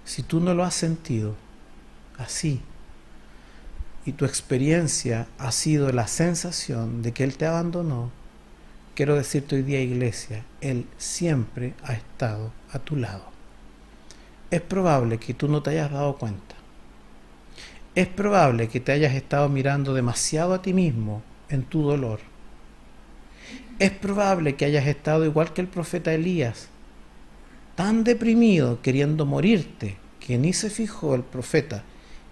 Speaker 1: Si tú no lo has sentido así, y tu experiencia ha sido la sensación de que Él te abandonó, quiero decirte hoy día, iglesia, Él siempre ha estado a tu lado. Es probable que tú no te hayas dado cuenta. Es probable que te hayas estado mirando demasiado a ti mismo en tu dolor. Es probable que hayas estado igual que el profeta Elías, tan deprimido queriendo morirte, que ni se fijó el profeta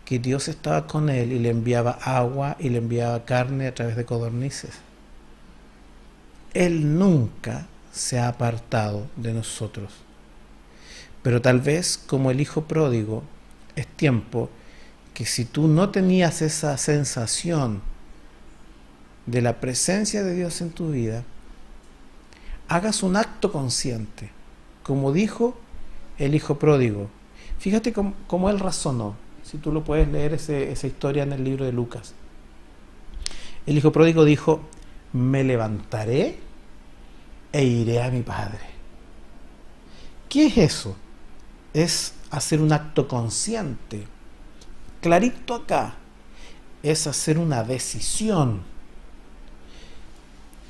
Speaker 1: que Dios estaba con él y le enviaba agua y le enviaba carne a través de codornices. Él nunca se ha apartado de nosotros. Pero tal vez, como el hijo pródigo, es tiempo que si tú no tenías esa sensación de la presencia de Dios en tu vida, hagas un acto consciente, como dijo el hijo pródigo. Fíjate cómo él razonó, si tú lo puedes leer esa historia en el libro de Lucas. El hijo pródigo dijo: me levantaré e iré a mi padre. ¿Qué es eso? Es hacer un acto consciente. Clarito acá, es hacer una decisión,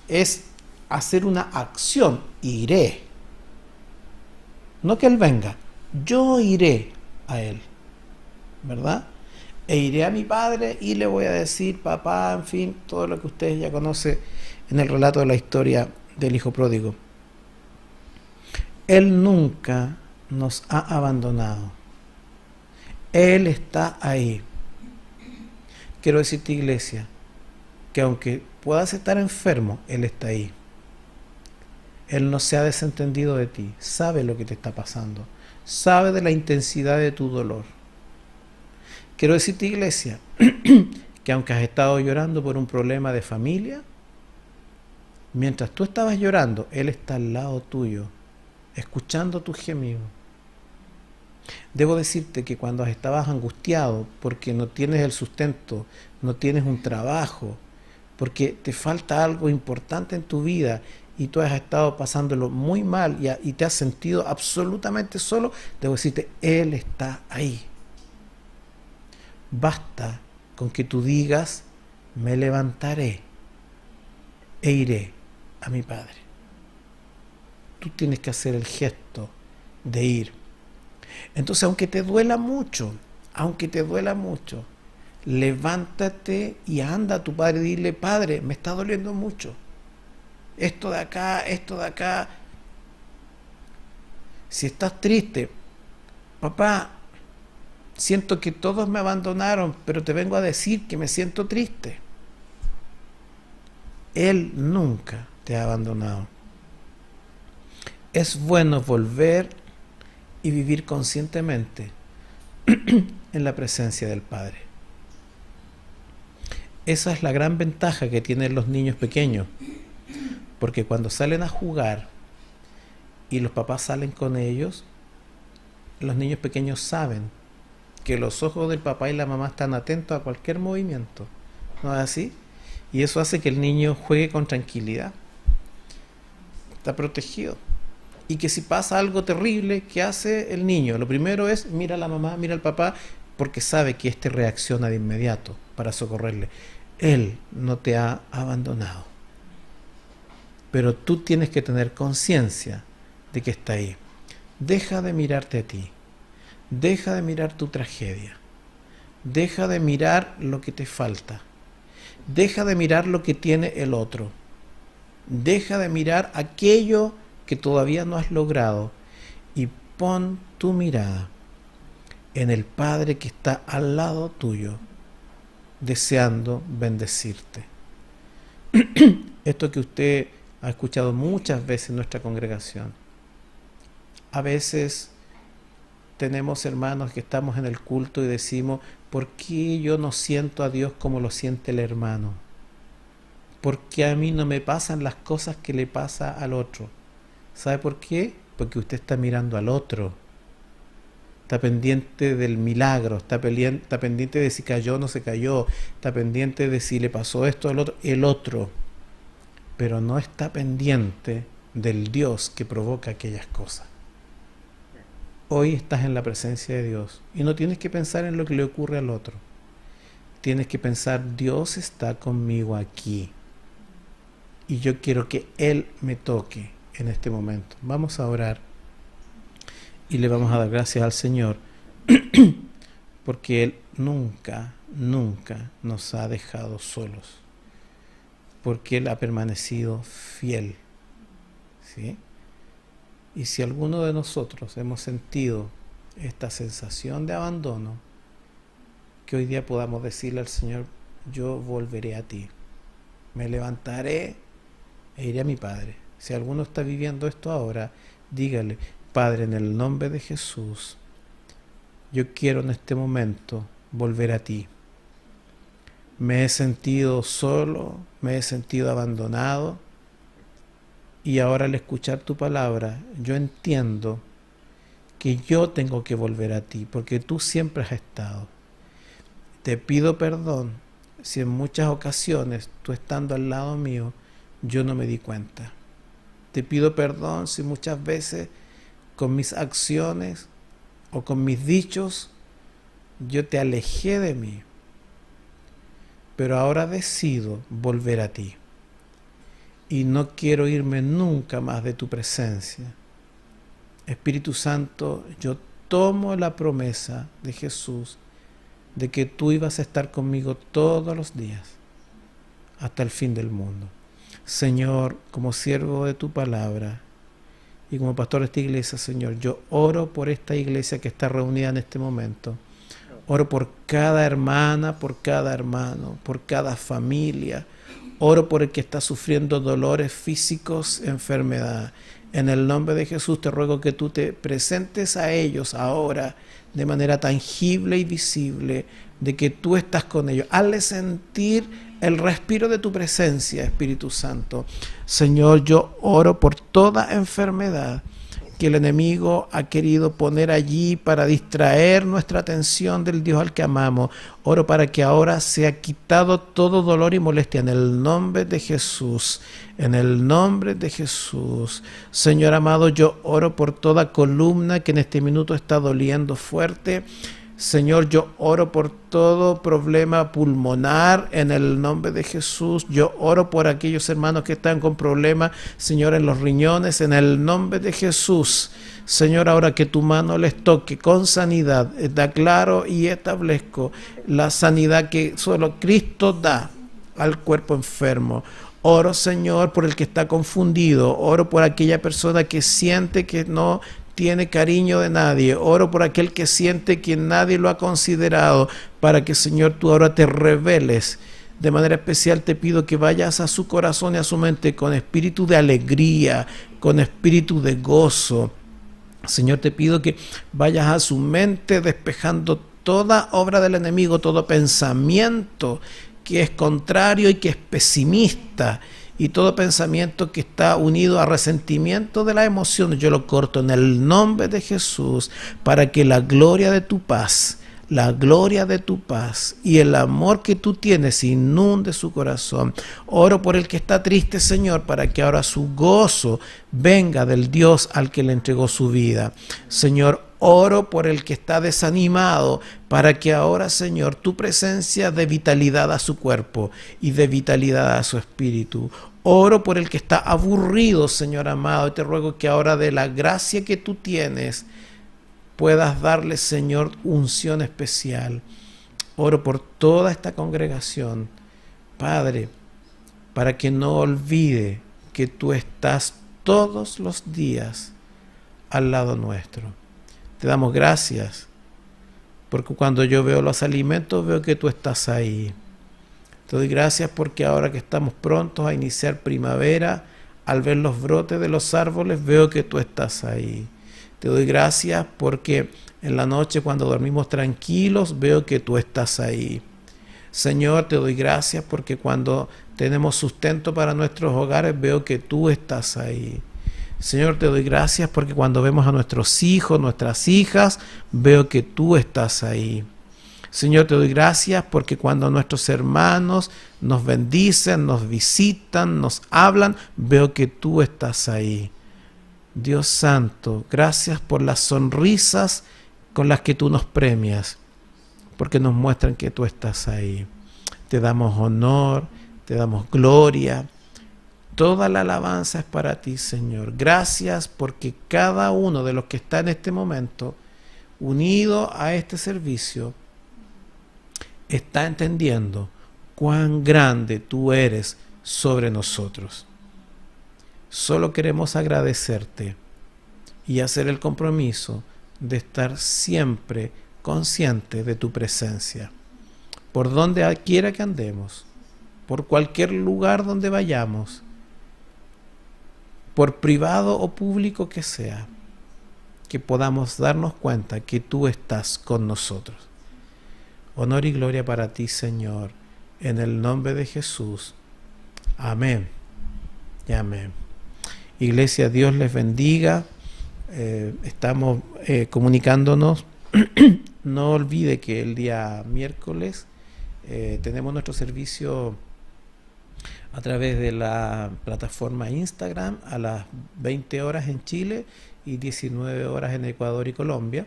Speaker 1: es hacer una acción. Iré, no que él venga, yo iré a él, ¿verdad? E iré a mi padre y le voy a decir: papá, en fin, todo lo que ustedes ya conocen en el relato de la historia del hijo pródigo. Él nunca nos ha abandonado. Él está ahí. Quiero decirte, iglesia, que aunque puedas estar enfermo, Él está ahí. Él no se ha desentendido de ti, sabe lo que te está pasando, sabe de la intensidad de tu dolor. Quiero decirte, iglesia, que aunque has estado llorando por un problema de familia, mientras tú estabas llorando, Él está al lado tuyo, escuchando tus gemidos. Debo decirte que cuando estabas angustiado porque no tienes el sustento, no tienes un trabajo, porque te falta algo importante en tu vida y tú has estado pasándolo muy mal y te has sentido absolutamente solo, debo decirte, Él está ahí. Basta con que tú digas: me levantaré e iré a mi Padre. Tú tienes que hacer el gesto de ir. Entonces, aunque te duela mucho, levántate y anda a tu padre y dile: Padre, me está doliendo mucho. Esto de acá. Si estás triste: papá, siento que todos me abandonaron, pero te vengo a decir que me siento triste. Él nunca te ha abandonado. Es bueno volver y vivir conscientemente en la presencia del Padre. Esa es la gran ventaja que tienen los niños pequeños, porque cuando salen a jugar y los papás salen con ellos, los niños pequeños saben que los ojos del papá y la mamá están atentos a cualquier movimiento, ¿no es así? Y eso hace que el niño juegue con tranquilidad, está protegido. Y que si pasa algo terrible, ¿qué hace el niño? Lo primero es: mira a la mamá, mira al papá, porque sabe que éste reacciona de inmediato para socorrerle. Él no te ha abandonado. Pero tú tienes que tener conciencia de que está ahí. Deja de mirarte a ti. Deja de mirar tu tragedia. Deja de mirar lo que te falta. Deja de mirar lo que tiene el otro. Deja de mirar aquello que todavía no has logrado y pon tu mirada en el Padre que está al lado tuyo, deseando bendecirte. Esto que usted ha escuchado muchas veces en nuestra congregación. A veces tenemos hermanos que estamos en el culto y decimos: ¿por qué yo no siento a Dios como lo siente el hermano? ¿Por qué a mí no me pasan las cosas que le pasa al otro? ¿Sabe por qué? Porque usted está mirando al otro. Está pendiente del milagro, está pendiente de si cayó o no se cayó, está pendiente de si le pasó esto al otro, el otro. Pero no está pendiente del Dios que provoca aquellas cosas. Hoy estás en la presencia de Dios y no tienes que pensar en lo que le ocurre al otro. Tienes que pensar: Dios está conmigo aquí y yo quiero que Él me toque en este momento. Vamos a orar y le vamos a dar gracias al Señor porque Él nunca nunca nos ha dejado solos, porque Él ha permanecido fiel, ¿sí? Y si alguno de nosotros hemos sentido esta sensación de abandono, que hoy día podamos decirle al Señor: yo volveré a ti, me levantaré e iré a mi Padre. Si alguno está viviendo esto ahora, dígale: Padre, en el nombre de Jesús, yo quiero en este momento volver a ti. Me he sentido solo, me he sentido abandonado, y ahora al escuchar tu palabra, yo entiendo que yo tengo que volver a ti, porque tú siempre has estado. Te pido perdón si en muchas ocasiones, tú estando al lado mío, yo no me di cuenta. Te pido perdón si muchas veces con mis acciones o con mis dichos yo te alejé de mí. Pero ahora decido volver a ti. Y no quiero irme nunca más de tu presencia. Espíritu Santo, yo tomo la promesa de Jesús de que tú ibas a estar conmigo todos los días hasta el fin del mundo. Señor, como siervo de tu palabra y como pastor de esta iglesia, Señor, yo oro por esta iglesia que está reunida en este momento. Oro por cada hermana, por cada hermano, por cada familia. Oro por el que está sufriendo dolores físicos, enfermedad. En el nombre de Jesús te ruego que tú te presentes a ellos ahora de manera tangible y visible, de que tú estás con ellos. Hazle sentir el respiro de tu presencia, Espíritu Santo. Señor, yo oro por toda enfermedad que el enemigo ha querido poner allí para distraer nuestra atención del Dios al que amamos. Oro para que ahora sea quitado todo dolor y molestia en el nombre de Jesús. En el nombre de Jesús. Señor amado, yo oro por toda columna que en este minuto está doliendo fuerte. Señor, yo oro por todo problema pulmonar en el nombre de Jesús. Yo oro por aquellos hermanos que están con problemas, Señor, en los riñones, en el nombre de Jesús. Señor, ahora que tu mano les toque con sanidad, declaro y establezco la sanidad que solo Cristo da al cuerpo enfermo. Oro, Señor, por el que está confundido. Oro por aquella persona que siente que no tiene cariño de nadie. Oro por aquel que siente que nadie lo ha considerado, para que, Señor, tú ahora te reveles. De manera especial te pido que vayas a su corazón y a su mente con espíritu de alegría, con espíritu de gozo. Señor, te pido que vayas a su mente despejando toda obra del enemigo, todo pensamiento que es contrario y que es pesimista, y todo pensamiento que está unido a resentimiento de las emociones, yo lo corto en el nombre de Jesús, para que la gloria de tu paz y el amor que tú tienes inunde su corazón. Oro por el que está triste, Señor, para que ahora su gozo venga del Dios al que le entregó su vida. Señor, oro por el que está desanimado, para que ahora, Señor, tu presencia dé vitalidad a su cuerpo y dé vitalidad a su espíritu. Oro por el que está aburrido, Señor amado, y te ruego que ahora de la gracia que tú tienes puedas darle, Señor, unción especial. Oro por toda esta congregación, Padre, para que no olvide que tú estás todos los días al lado nuestro. Te damos gracias, porque cuando yo veo los alimentos, veo que tú estás ahí. Te doy gracias porque ahora que estamos prontos a iniciar primavera, al ver los brotes de los árboles, veo que tú estás ahí. Te doy gracias porque en la noche, cuando dormimos tranquilos, veo que tú estás ahí. Señor, te doy gracias porque cuando tenemos sustento para nuestros hogares, veo que tú estás ahí. Señor, te doy gracias porque cuando vemos a nuestros hijos, nuestras hijas, veo que tú estás ahí. Señor, te doy gracias porque cuando nuestros hermanos nos bendicen, nos visitan, nos hablan, veo que tú estás ahí. Dios Santo, gracias por las sonrisas con las que tú nos premias, porque nos muestran que tú estás ahí. Te damos honor, te damos gloria. Toda la alabanza es para ti, Señor. Gracias porque cada uno de los que está en este momento unido a este servicio está entendiendo cuán grande tú eres sobre nosotros. Solo queremos agradecerte y hacer el compromiso de estar siempre conscientes de tu presencia. Por donde quiera que andemos, por cualquier lugar donde vayamos, por privado o público que sea, que podamos darnos cuenta que tú estás con nosotros. Honor y gloria para ti, Señor, en el nombre de Jesús. Amén y amén. Iglesia, Dios les bendiga. Estamos comunicándonos. No olvide que el día miércoles tenemos nuestro servicio a través de la plataforma Instagram a las 20 horas en Chile y 19 horas en Ecuador y Colombia,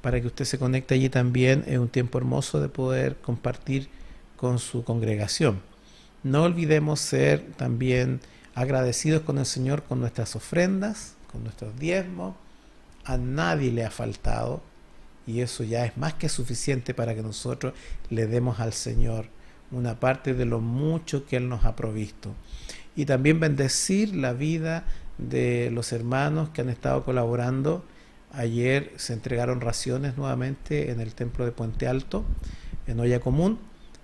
Speaker 1: para que usted se conecte allí también. Es un tiempo hermoso de poder compartir con su congregación. No olvidemos ser también agradecidos con el Señor con nuestras ofrendas, con nuestros diezmos. A nadie le ha faltado y eso ya es más que suficiente para que nosotros le demos al Señor una parte de lo mucho que Él nos ha provisto. Y también bendecir la vida de los hermanos que han estado colaborando. Ayer se entregaron raciones nuevamente en el templo de Puente Alto, en olla común,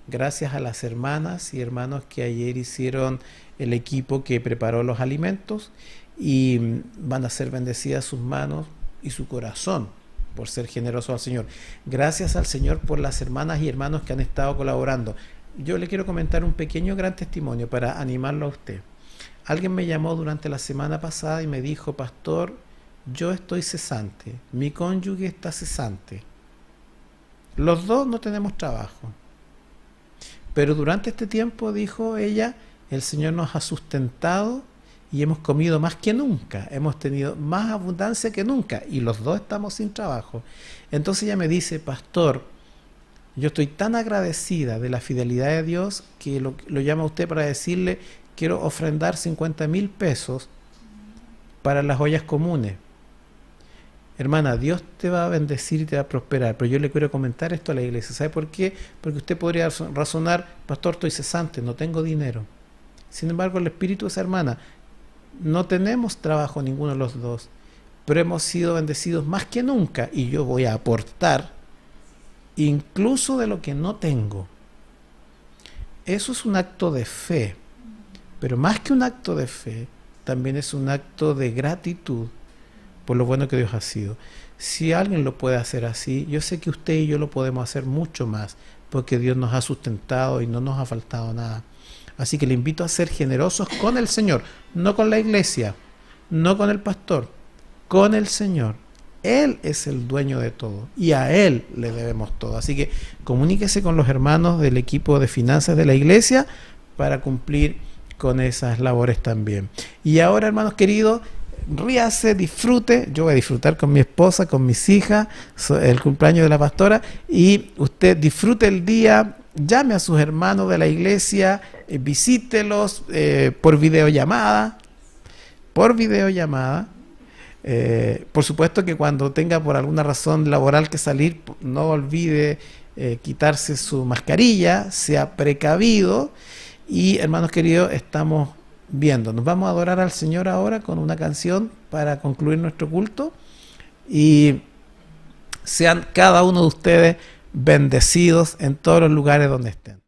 Speaker 1: gracias a las hermanas y hermanos que ayer hicieron el equipo que preparó los alimentos, y van a ser bendecidas sus manos y su corazón por ser generosos al Señor. Gracias al Señor por las hermanas y hermanos que han estado colaborando. Yo le quiero comentar un pequeño gran testimonio para animarlo a usted. Alguien me llamó durante la semana pasada y me dijo: pastor, yo estoy cesante, mi cónyuge está cesante, los dos no tenemos trabajo, pero durante este tiempo, dijo ella, el Señor nos ha sustentado y hemos comido más que nunca, hemos tenido más abundancia que nunca y los dos estamos sin trabajo. Entonces ella me dice: pastor, yo estoy tan agradecida de la fidelidad de Dios que lo llama a usted para decirle: quiero ofrendar 50,000 pesos para las ollas comunes. Hermana, Dios te va a bendecir y te va a prosperar, pero yo le quiero comentar esto a la iglesia. ¿Sabe por qué? Porque usted podría razonar: pastor, estoy cesante, no tengo dinero. Sin embargo, el espíritu de esa hermana: no tenemos trabajo ninguno de los dos, pero hemos sido bendecidos más que nunca y yo voy a aportar incluso de lo que no tengo. Eso es un acto de fe, pero más que un acto de fe, también es un acto de gratitud por lo bueno que Dios ha sido. Si alguien lo puede hacer así, yo sé que usted y yo lo podemos hacer mucho más, porque Dios nos ha sustentado y no nos ha faltado nada. Así que le invito a ser generosos con el Señor, no con la iglesia, no con el pastor, con el Señor. Él es el dueño de todo y a Él le debemos todo. Así que comuníquese con los hermanos del equipo de finanzas de la iglesia para cumplir con esas labores también. Y ahora, hermanos queridos, ríase, disfrute. Yo voy a disfrutar con mi esposa, con mis hijas, el cumpleaños de la pastora, y usted disfrute el día. Llame a sus hermanos de la iglesia, visítelos por videollamada. Por supuesto que cuando tenga por alguna razón laboral que salir, no olvide quitarse su mascarilla, sea precavido. Y hermanos queridos, estamos viendo. Nos vamos a adorar al Señor ahora con una canción para concluir nuestro culto. Y sean cada uno de ustedes bendecidos en todos los lugares donde estén.